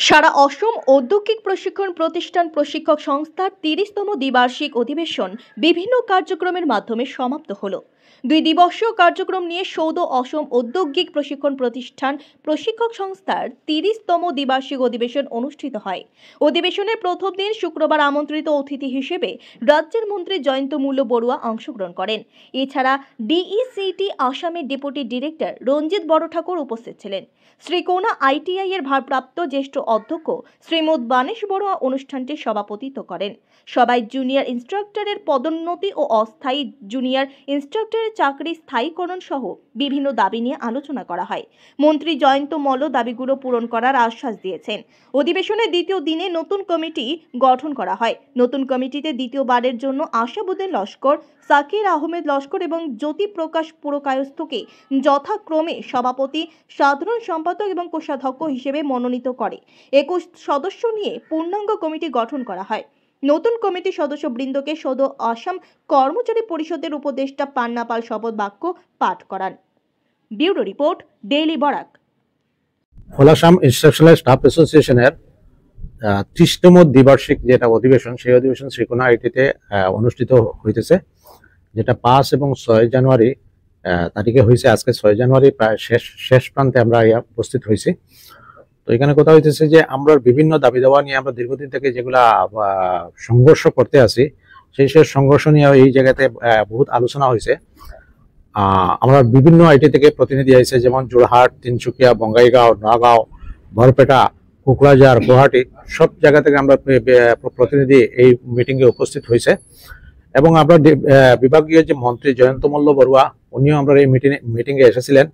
সারা অসম ঔদ্যোগিক প্রশিক্ষণ প্রতিষ্ঠান প্রশিক্ষক সংস্থার 30তম দ্বিবার্ষিক অধিবেশন বিভিন্ন কার্যক্রমের মাধ্যমে সমাপ্ত হলো। 2 দিবসীয় কার্যক্রম নিয়ে সৌদ অসম ঔদ্যোগিক প্রশিক্ষণ প্রতিষ্ঠান প্রশিক্ষক সংস্থার 30তম দ্বিবার্ষিক অধিবেশন অনুষ্ঠিত হয়। অধিবেশনের প্রথম দিন শুক্রবার আমন্ত্রিত অতিথি হিসেবে রাজ্যের মন্ত্রী জয়ন্ত মল্ল বড়ুয়া অংশগ্রহণ করেন। এছাড়া ডিইসিটি আসামের ডেপুটি ডিরেক্টর রঞ্জিত বড়ঠাকুর উপস্থিত ছিলেন। শ্রীকোনা আইটিআই এর ভারপ্রাপ্ত জ্যেষ্ঠ অধ্যক্ষ শ্রীমৎ বানেশ বড়ুয়া অনুষ্ঠানটির সভাপতিত্ব করেন। সবাই জুনিয়র ইনস্ট্রাক্টরের পদোন্নতি ও অস্থায়ী জুনিয়র ইনস্ট্রাক্টরের চাকরি স্থায়ীকরণ সহ বিভিন্ন দাবি নিয়ে আলোচনা করা হয়। মন্ত্রী জয়ন্ত মল্ল দাবিগুলো পূরণ করার আশ্বাস দিয়েছেন। অধিবেশনের দ্বিতীয় দিনে নতুন কমিটি গঠন করা হয়। নতুন কমিটিতে দ্বিতীয়বারের জন্য আশাবুদ্দিন লস্কর, সাকির আহমেদ লস্কর এবং জ্যোতি প্রকাশ পুরকায়স্থকে যথাক্রমে সভাপতি, সাধারণ সম্পাদক এবং কোষাধ্যক্ষ হিসেবে মনোনীত করে 21 সদস্য নিয়ে পূর্ণাঙ্গ কমিটি গঠন করা হয়। নতুন কমিটির সদস্যবৃন্দকে সৌদ আসাম কর্মচারী পরিষদের উপদেষ্টা পান্না পাল শপথ বাক্য পাঠ করান। Bureau report, daily Barak. All Assam instructional staff অ্যাসোসিয়েশনের 30তম দ্বিবার্ষিক যেটা অধিবেশন, সেই অধিবেশন শ্রীকোনা আইটিতে অনুষ্ঠিত হইতেছে, যেটা 5 এবং 6 জানুয়ারি তারিখে হয়েছে। আজকে 6 জানুয়ারি প্রায় শেষ প্রান্তে আমরা উপস্থিত হয়েছি। তো এখানে কথা হইতেছে যে আমরা বিভিন্ন দাবি দাওয়া নিয়ে আমরা দীর্ঘদিন থেকে যেগুলা সংঘর্ষ করতে আছি, সেই সংঘর্ষ নিয়ে এই জায়গাতে বহুত আলোচনা হয়েছে। আমরা বিভিন্ন আইটি থেকে প্রতিনিধি আইছে, যেমন যোরহাট, তিনসুকিয়া, বঙ্গাইগাঁও, নগাঁও, বরপেটা, কোকরাঝার, গুয়াহাটি, সব জায়গা থেকে আমরা প্রতিনিধি এই মিটিংয়ে উপস্থিত হয়েছে। এবং আমরা বিভাগীয় যে মন্ত্রী জয়ন্ত মল্ল বড়ুয়া, উনিও আমরা এই মিটিংয়ে এসেছিলেন।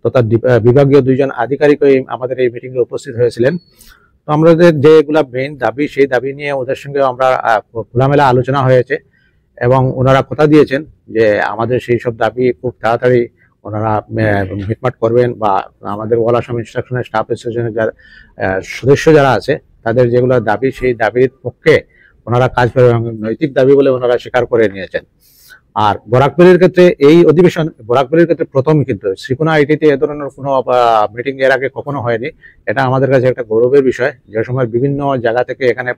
তো তার বিভাগীয় 2 জন আধিকারিক আমাদের এই মিটিংয়ে উপস্থিত হয়েছিলেন। তো আমাদের যেগুলা মেইন দাবি, সেই দাবি নিয়ে ওদের সঙ্গে আমরা খোলামেলা আলোচনা হয়েছে এবং ওনারা কথা দিয়েছেন যে আমাদের সেই সব দাবি খুব তাড়াতাড়ি ওনারা মিটমাট করবেন, বা আমাদের অল আসাম ইনস্ট্রাকশনাল স্টাফ অ্যাসোসিয়েশনের যারা সদস্য যারা আছে তাদের যেগুলো দাবি, সেই দাবির পক্ষে ওনারা কাজ করবেন এবং নৈতিক দাবি বলে ওনারা স্বীকার করে নিয়েছেন। আর বরাকবেলির ক্ষেত্রে এই অধিবেশন বরাকবেলির ক্ষেত্রে প্রথমই, কিন্তু শ্রীকোনা আইটিতে এ ধরনের কোনো মিটিং এর আগে কখনো হয়নি। এটা আমাদের কাছে একটা গৌরবের বিষয়, যে সময় বিভিন্ন জায়গা থেকে এখানে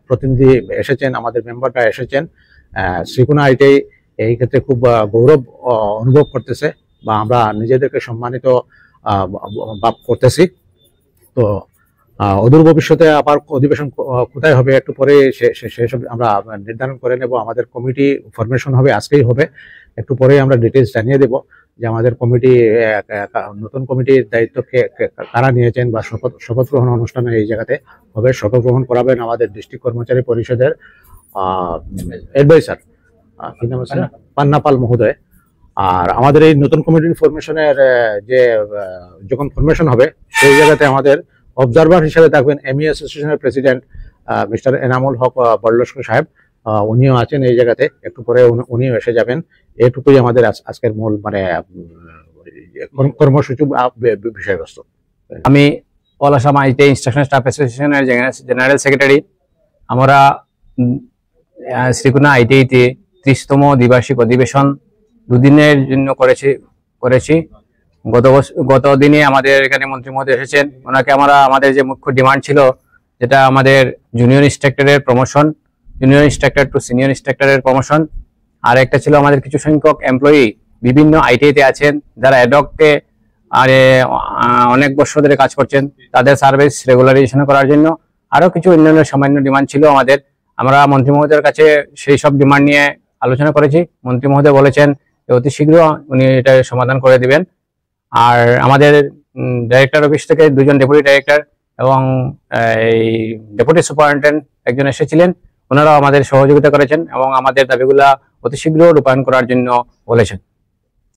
প্রতিনিধি এসেছেন, আমাদের মেম্বাররা এসেছেন। শ্রীকোনা আইটিআই এই ক্ষেত্রে খুব গৌরব অনুভব করতেছে, বা আমরা নিজেদেরকে সম্মানিত ভাব করতেছি। তো অদূর ভবিষ্যতে আবার অধিবেশন কোথায় হবে একটু পরে সেসব আমরা নির্ধারণ করে নেব। আমাদের কমিটি ফরমেশন হবে, আজকেই হবে, একটু পরে আমরা ডিটেলস জানিয়ে দেব যে আমাদের কমিটি, নতুন কমিটির দায়িত্ব কারা নিয়েছেন, বা শপথ গ্রহণ অনুষ্ঠানে এই জায়গাতে হবে। শপথ গ্রহণ করাবেন আমাদের ডিস্ট্রিক্ট কর্মচারী পরিষদের অ্যাডভাইসার, কি নাম আছে, পান্না পাল মহোদয়। আর আমাদের এই নতুন কমিটির ফরমেশনের যে যখন ফরমেশন হবে, সেই জায়গাতে আমাদের অবজারভার হিসেবে থাকবেন এমই অ্যাসোসিয়েশনের প্রেসিডেন্ট মিস্টার এনামুল হক বড়লস্কর সাহেব, উনিও আছেন এই জায়গাতে, একটু পরে উনিও এসে যাবেন। এটুকুই আমাদের আজকের মূল কর্মসূচি বিষয়বস্তু। আমি all Assam ITI instructional staff অ্যাসোসিয়েশনের জেনারেল সেক্রেটারি। আমরা শ্রীকোনা আইটিআইতে 30তম দ্বিবার্ষিক অধিবেশন 2 দিনের জন্য করেছি। গত দিনে আমাদের এখানে মন্ত্রী মহোদয় এসেছেন। ওনাকে আমাদের যে মুখ্য ডিমান্ড ছিল, যেটা আমাদের জুনিয়র ইনস্ট্রাক্টরের প্রমোশন, জুনিয়র ইনস্ট্রাক্টর টু সিনিয়র ইনস্ট্রাক্টরের প্রমোশন, আর একটা ছিল আমাদের কিছু সংখ্যক এমপ্লয়ি বিভিন্ন আইটিআইতে আছেন যারা অ্যাডহকে অনেক বছর ধরে কাজ করছেন, তাদের সার্ভিস রেগুলারাইজেশন করার জন্য আরো কিছু অন্যান্য সামান্য ডিমান্ড ছিল আমাদের। আমরা মন্ত্রী মহোদয়ের কাছে সেই সব ডিমান্ড নিয়ে আলোচনা করেছি। মন্ত্রী মহোদয় বলেছেন যে অতি শীঘ্র উনি এটা সমাধান করে দিবেন। আর আমাদের ডাইরেক্টর অফিস থেকে 2 জন ডেপুটি ডাইরেক্টর এবং এই ডেপুটি সুপারিনটেন্ডেন্ট একজন এসেছিলেন। ওনারাও আমাদের সহযোগিতা করেছেন এবং আমাদের দাবিগুলা অতি শীঘ্র রূপায়ণ করার জন্য বলেছেন।